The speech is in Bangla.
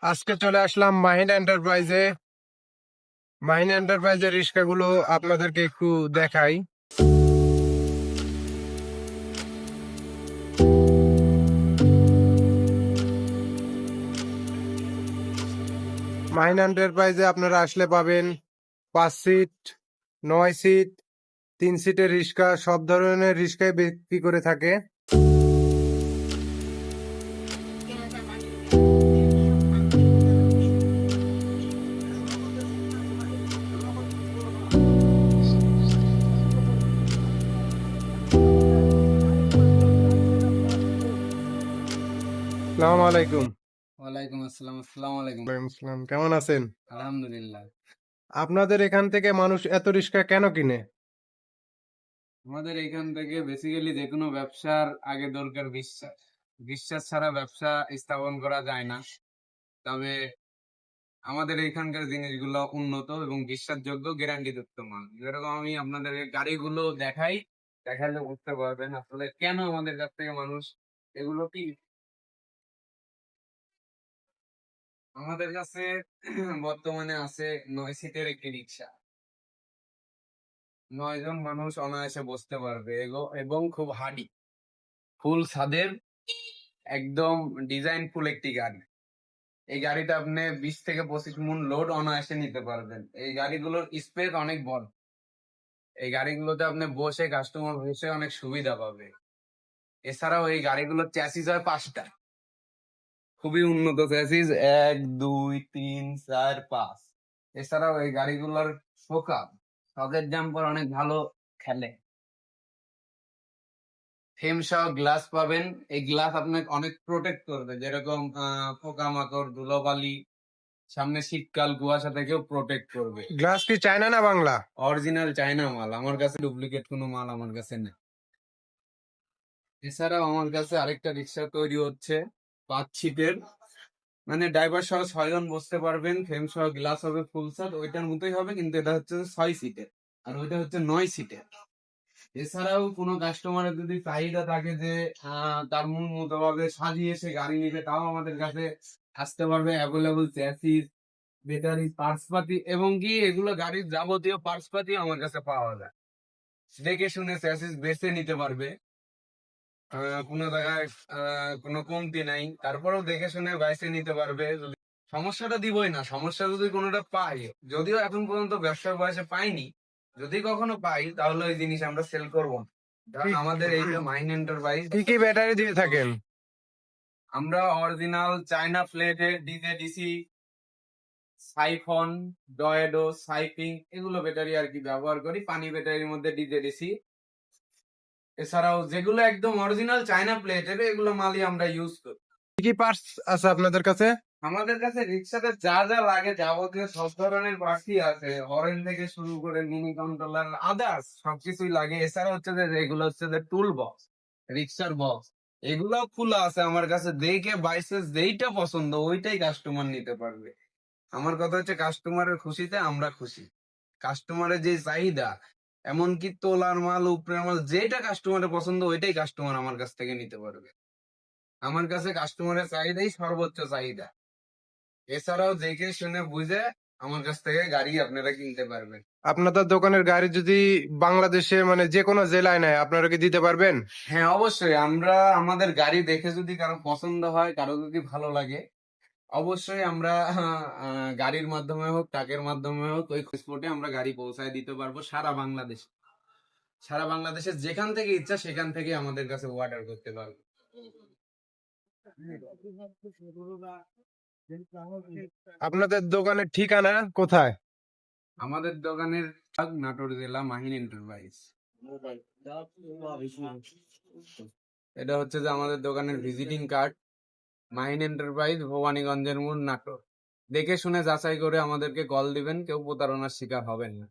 আজকে চলে আসলাম মাহিন এন্টারপ্রাইজে। মাহিন এন্টারপ্রাইজের রিক্সাগুলো আপনাদেরকে একটু দেখাই। মাহিন এন্টারপ্রাইজে আপনারা আসলে পাবেন 5 সিট, 9 সিট, 3 সিটের রিক্সা, সব ধরনের রিক্সাই বিক্রি করে থাকে। আসসালামু আলাইকুম। ওয়ালাইকুম আসসালাম। আসসালামু আলাইকুম। ওয়ালাইকুম আসসালাম, কেমন আছেন? আলহামদুলিল্লাহ। আপনাদের এখান থেকে মানুষ এত রিক্সা কেন কিনে? আমাদের এখান থেকে বেসিক্যালি যে কোনো ব্যবসার আগে দরকার বিশ্বাস। বিশ্বাস ছাড়া ব্যবসা স্থাপন করা যায় না। তবে আমাদের এখানকার জিনিসগুলো উন্নত এবং বিশ্বাসযোগ্য, গ্যারান্টিযুক্ত মাল। যেরকম আমি আপনাদের গাড়িগুলো দেখালে বুঝতে পারবেন আসলে কেন আমাদের কাছ থেকে মানুষ এগুলো কি আমাদের কাছে বর্তমানে আছে 9 সিটের একটি রিক্সা। 9 জন মানুষ অনায়াসে বসতে পারবে এবং খুব হার্ডি, ফুল ছাদের, একদম ডিজাইন ফুল একটি গাড়ি। এই গাড়িটা আপনি 20 থেকে 25 মণ লোড অনায়াসে নিতে পারবেন। এই গাড়িগুলোর স্পেস অনেক বড়। এই গাড়িগুলোতে আপনি বসে কাস্টমার বসে অনেক সুবিধা পাবে। এছাড়াও এই গাড়িগুলোর চ্যাসিস হয় 5টা, খুবই উন্নত চ্যাসিস, 1 2 3 4 5। এছাড়াও এই গাড়িগুলোর শোকাপ, সকেট জাম্পার অনেক ভালো খেলে। ফ্রেম সহ গ্লাস পাবেন। এই গ্লাস আপনাকে অনেক প্রোটেক্ট করবে, যেরকম পোকামাকড়, ধুলোবালি, সামনে শীতকাল, কুয়াশা থেকেও প্রোটেক্ট করবে। গ্লাস কি চায়না না বাংলা? অরিজিনাল চায়না মাল, আমার কাছে ডুপ্লিকেট কোনো মাল আমার কাছে নেই। এছাড়াও আমার কাছে আরেকটা রিক্সা তৈরি হচ্ছে 5 সিটের, মানে ড্রাইভার সহ 6 জন বসতে পারবেন, ফ্রেম সহ গ্লাস হবে ফুল সাত, ওইটার মতোই হবে, কিন্তু এটা হচ্ছে 6 সিটের আর ওইটা হচ্ছে 9 সিটের। এছাড়াও কোনো কাস্টমারের যদি চাহিদা থাকে যে তার মন মতো ভাবে সাজিয়ে সে গাড়ি নিবে, তাও আমাদের কাছে আসতে পারবে। অ্যাভেলেবল চ্যাসিস, ব্যাটারি, পার্টস পাতি এবং কি এগুলো গাড়ির যাবতীয় পার্টস পাতি আমার কাছে পাওয়া যায়। দেখে শুনে চ্যাসিস বেছে নিতে পারবে। কোনো জায়গায় কোনো কমতি নাই, তারপরেও দেখে শুনে বাইসে নিতে পারবে। যদি সমস্যাটা দিবই না, সমস্যা যদি কোনোটা পাই, যদিও এখন পর্যন্ত ব্যবসার বয়সে পাইনি, যদি কখনো পাই তাহলে ওই জিনিস আমরা সেল করবো না। কারণ আমাদের এইটা মাইন এন্টারপ্রাইজ। কি কি ব্যাটারি দিয়ে থাকেন? আমরা অরিজিনাল চায়না প্লেটের ডিজে ডিসি, সাইফন, ডয়েডো, সাইপিং এগুলো ব্যাটারি আর কি ব্যবহার করি। পানি ব্যাটারির মধ্যে ডিজে ডিসি। এছাড়াও যেগুলো একদম অরিজিনাল চায়না প্লেটের, এগুলো মালই আমরা ইউজ করি। কি কি পার্টস আছে আপনাদের কাছে? আমাদের কাছে রিক্সাতে যা যা লাগে যাবতীয় সব ধরনের পার্টসই আছে, হরেন থেকে শুরু করে মিনি কন্ট্রোলার, আদার্স সবকিছুই লাগে। এছাড়া হচ্ছে যে এগুলো হচ্ছে যে টুল বক্স, রিক্সার বক্স, এগুলো খোলা আছে আমার কাছে। দেখে বাইসেস যেইটা পছন্দ ওইটাই কাস্টমার নিতে পারবে। আমার কথা হচ্ছে কাস্টমারের খুশিতে আমরা খুশি। কাস্টমারের যে চাহিদা, এমনকি তোলার মাল, উপরের মাল, যেটা কাস্টমারের পছন্দ ওইটাই কাস্টমার আমার কাছ থেকে নিতে পারবে। আমার কাছে কাস্টমারের চাহিদাই সর্বোচ্চ চাহিদা। এছাড়াও দেখে শুনে বুঝে আমার কাছ থেকে গাড়ি আপনারা কিনতে পারবেন। আপনাদের দোকানের গাড়ি যদি বাংলাদেশে মানে যে কোনো জেলায় নেয়, আপনারা কি দিতে পারবেন? হ্যাঁ, অবশ্যই। আমরা আমাদের গাড়ি দেখে যদি কারো পছন্দ হয়, কারো যদি ভালো লাগে, অবশ্যই আমরা গাড়ির মাধ্যমে হোক, ট্রাকের মাধ্যমে হোক, ওই স্পটে আমরা গাড়ি পৌঁছায় দিতে পারবো সারা বাংলাদেশ। সারা বাংলাদেশের যেখান থেকে ইচ্ছা সেখান থেকে আমাদের কাছে অর্ডার করতে পারবে। আপনাদের দোকানের ঠিকানা কোথায়? আমাদের দোকানের নাটোর জেলা, মাহিন এন্টারপ্রাইজ। এটা হচ্ছে যে আমাদের দোকানের ভিজিটিং কার্ড। মাহিন এন্টারপ্রাইজ, ভবানীগঞ্জের মোড়, নাটোর। দেখে শুনে যাচাই করে আমাদেরকে কল দিবেন, কেউ প্রতারণার শিকার হবেন না।